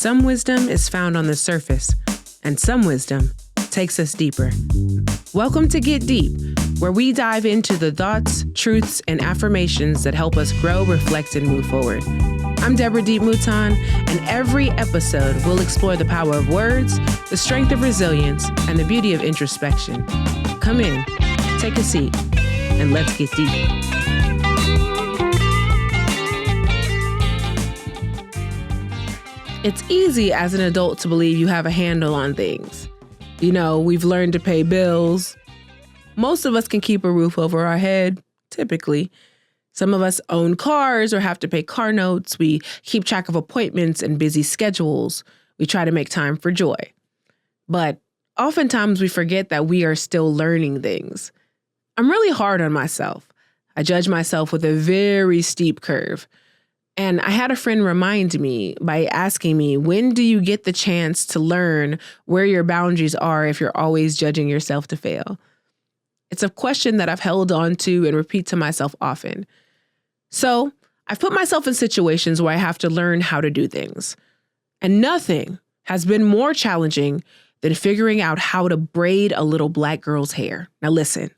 Some wisdom is found on the surface, and some wisdom takes us deeper. Welcome to Get Deep, where we dive into the thoughts, truths, and affirmations that help us grow, reflect, and move forward. I'm Deborah Deep Mouton, and every episode we'll explore the power of words, the strength of resilience, and the beauty of introspection. Come in, take a seat, and let's get deep. It's easy as an adult to believe you have a handle on things. You know, we've learned to pay bills. Most of us can keep a roof over our head, typically. Some of us own cars or have to pay car notes. We keep track of appointments and busy schedules. We try to make time for joy. But oftentimes we forget that we are still learning things. I'm really hard on myself. I judge myself with a very steep curve. And I had a friend remind me by asking me, when do you get the chance to learn where your boundaries are if you're always judging yourself to fail? It's a question that I've held on to and repeat to myself often. So I've put myself in situations where I have to learn how to do things. And nothing has been more challenging than figuring out how to braid a little black girl's hair. Now listen,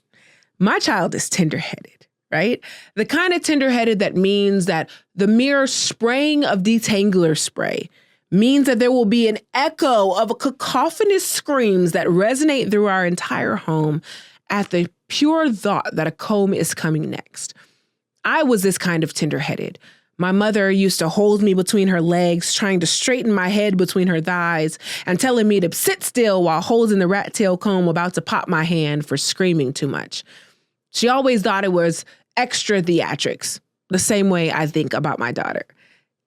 my child is tender-headed. Right? The kind of tender-headed that means that the mere spraying of detangler spray means that there will be an echo of a cacophonous screams that resonate through our entire home at the pure thought that a comb is coming next. I was this kind of tender-headed. My mother used to hold me between her legs, trying to straighten my head between her thighs and telling me to sit still while holding the rat tail comb about to pop my hand for screaming too much. She always thought it was extra theatrics, the same way I think about my daughter.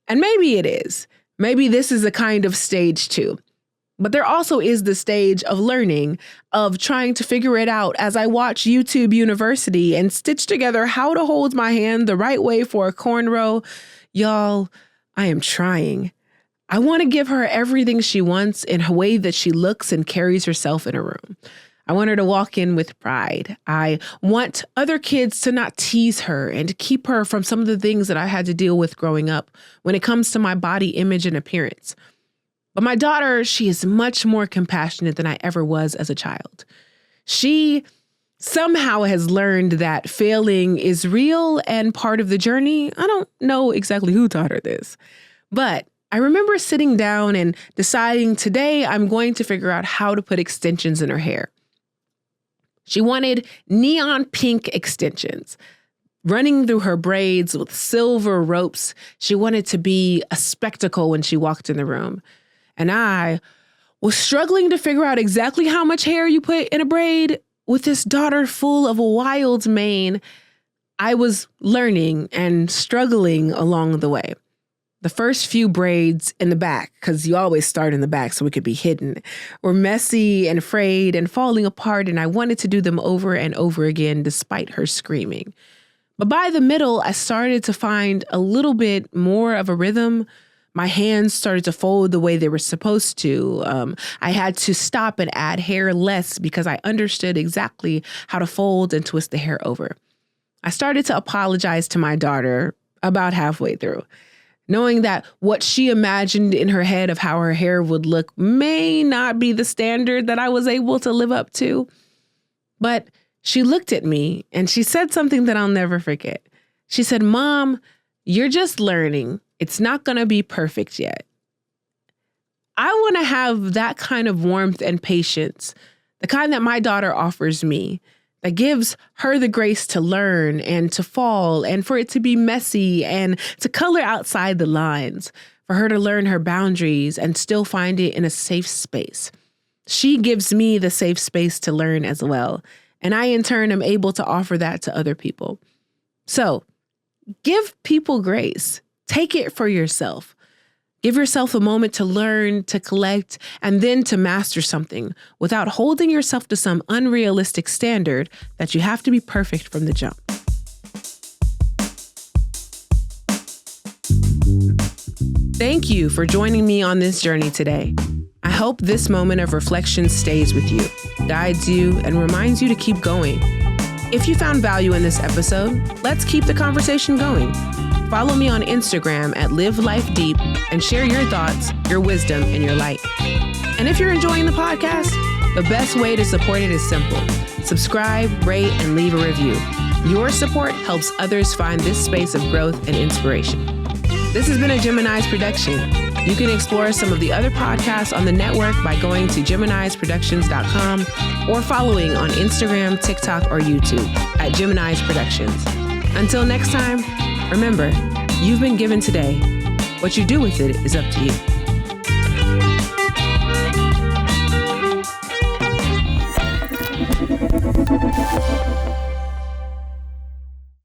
And maybe it is. Maybe this is a kind of stage too. But there also is the stage of learning, of trying to figure it out as I watch YouTube University and stitch together how to hold my hand the right way for a cornrow. Y'all, I am trying. I want to give her everything she wants in a way that she looks and carries herself in a room. I want her to walk in with pride. I want other kids to not tease her and to keep her from some of the things that I had to deal with growing up when it comes to my body image and appearance. But my daughter, she is much more compassionate than I ever was as a child. She somehow has learned that failing is real and part of the journey. I don't know exactly who taught her this, but I remember sitting down and deciding today I'm going to figure out how to put extensions in her hair. She wanted neon pink extensions running through her braids with silver ropes. She wanted to be a spectacle when she walked in the room. And I was struggling to figure out exactly how much hair you put in a braid with this daughter full of a wild mane. I was learning and struggling along the way. The first few braids in the back, because you always start in the back so it could be hidden, were messy and frayed and falling apart, and I wanted to do them over and over again despite her screaming. But by the middle, I started to find a little bit more of a rhythm. My hands started to fold the way they were supposed to. I had to stop and add hair less because I understood exactly how to fold and twist the hair over. I started to apologize to my daughter about halfway through, knowing that what she imagined in her head of how her hair would look may not be the standard that I was able to live up to. But she looked at me and she said something that I'll never forget. She said, "Mom, you're just learning. It's not going to be perfect yet." I want to have that kind of warmth and patience, the kind that my daughter offers me, that gives her the grace to learn and to fall and for it to be messy and to color outside the lines, for her to learn her boundaries and still find it in a safe space. She gives me the safe space to learn as well. And I, in turn, am able to offer that to other people. So give people grace. Take it for yourself. Give yourself a moment to learn, to collect, and then to master something without holding yourself to some unrealistic standard that you have to be perfect from the jump. Thank you for joining me on this journey today. I hope this moment of reflection stays with you, guides you, and reminds you to keep going. If you found value in this episode, let's keep the conversation going. Follow me on Instagram at Live Life Deep and share your thoughts, your wisdom, and your light. And if you're enjoying the podcast, the best way to support it is simple. Subscribe, rate, and leave a review. Your support helps others find this space of growth and inspiration. This has been a Gemini's production. You can explore some of the other podcasts on the network by going to GeminisProductions.com or following on Instagram, TikTok, or YouTube at Gemini's Productions. Until next time, remember, you've been given today. What you do with it is up to you.